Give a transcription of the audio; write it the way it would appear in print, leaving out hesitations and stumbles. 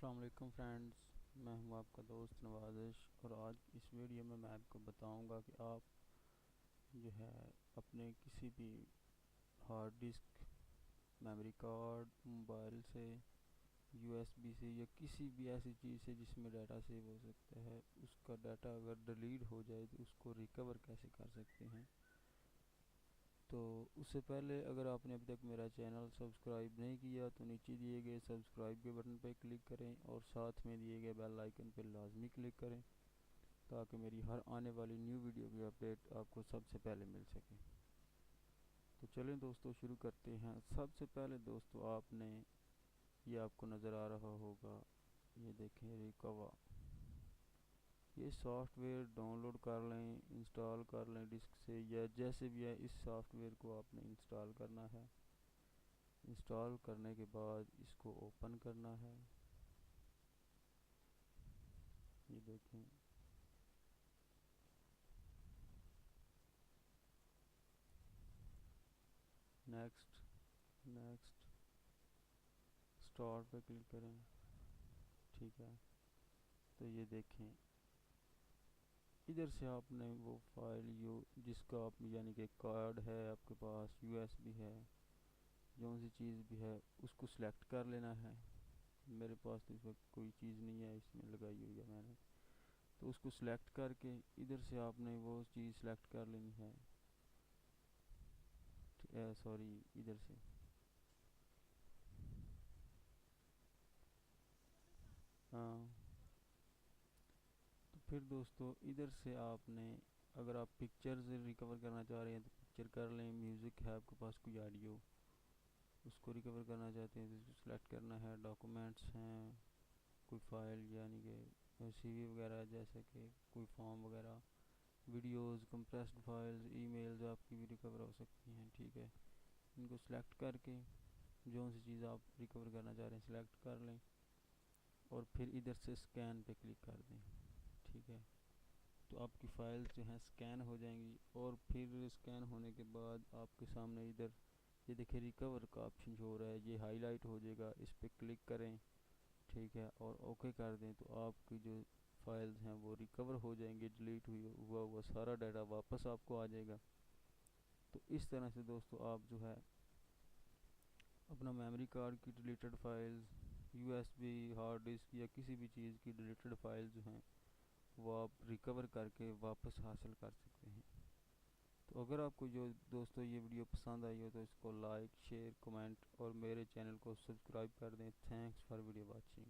अस्सलाम वालेकुम फ्रेंड्स, मैं हूं आपका दोस्त नवाजिश। और आज इस वीडियो में मैं आपको बताऊंगा कि आप जो है अपने किसी भी hard disk, memory card, mobile से, यूएसबी से या किसी भी ऐसी चीज़ से जिसमें डाटा सेव हो सकता है, उसका डाटा अगर डिलीट हो जाए तो उसको रिकवर कैसे कर सकते हैं। तो उससे पहले अगर आपने अभी तक मेरा चैनल सब्सक्राइब नहीं किया तो नीचे दिए गए सब्सक्राइब के बटन पर क्लिक करें और साथ में दिए गए बेल आइकन पर लाजमी क्लिक करें ताकि मेरी हर आने वाली न्यू वीडियो की अपडेट आपको सबसे पहले मिल सके। तो चलें दोस्तों, शुरू करते हैं। सबसे पहले दोस्तों ये आपको नज़र आ रहा होगा, ये देखें रिकवर। ये सॉफ्टवेयर डाउनलोड कर लें, इंस्टॉल कर लें डिस्क से या जैसे भी है। इस सॉफ्टवेयर को आपने इंस्टॉल करना है। इंस्टॉल करने के बाद इसको ओपन करना है। ये देखें, नेक्स्ट नेक्स्ट स्टार्ट पे क्लिक करें। ठीक है, तो ये देखें इधर से आपने वो फाइल जिसका आप यानी कि कार्ड है आपके पास, यूएसबी है, जो सी चीज़ भी है उसको सिलेक्ट कर लेना है। मेरे पास तो इसमें कोई चीज़ नहीं है, इसमें लगाई हुई है मैंने। तो उसको सिलेक्ट करके इधर से आपने वो चीज़ सिलेक्ट कर लेनी है। सॉरी, इधर से हाँ। तो फिर दोस्तों इधर से आपने, अगर आप पिक्चर से रिकवर करना चाह रहे हैं तो पिक्चर कर लें। म्यूज़िक है आपके पास, कोई ऑडियो, उसको रिकवर करना चाहते हैं तो इसको सिलेक्ट करना है। डॉक्यूमेंट्स हैं, कोई फाइल यानी कि सीवी वगैरह, जैसे कि कोई फॉर्म वगैरह, वीडियोस, कंप्रेस्ड फाइल्स, ईमेल्स आपकी भी रिकवर हो सकती हैं। ठीक है, इनको सिलेक्ट करके जो सी चीज़ आप रिकवर करना चाह रहे हैं सिलेक्ट कर लें और फिर इधर से स्कैन पे क्लिक कर दें। ठीक है, तो आपकी फ़ाइल्स जो हैं स्कैन हो जाएंगी और फिर स्कैन होने के बाद आपके सामने इधर ये देखिए रिकवर का ऑप्शन जो हो रहा है, ये हाईलाइट हो जाएगा। इस पर क्लिक करें, ठीक है, और ओके कर दें तो आपकी जो फाइल्स हैं वो रिकवर हो जाएंगे। डिलीट हुआ सारा डाटा वापस आपको आ जाएगा। तो इस तरह से दोस्तों आप जो है अपना मेमोरी कार्ड की deleted files, USB hard disk या किसी भी चीज़ की डिलीटेड फाइल जो हैं वो आप रिकवर करके वापस हासिल कर सकते हैं। तो अगर आपको जो दोस्तों ये वीडियो पसंद आई हो तो इसको लाइक, शेयर, कमेंट और मेरे चैनल को सब्सक्राइब कर दें। Thanks for video watching.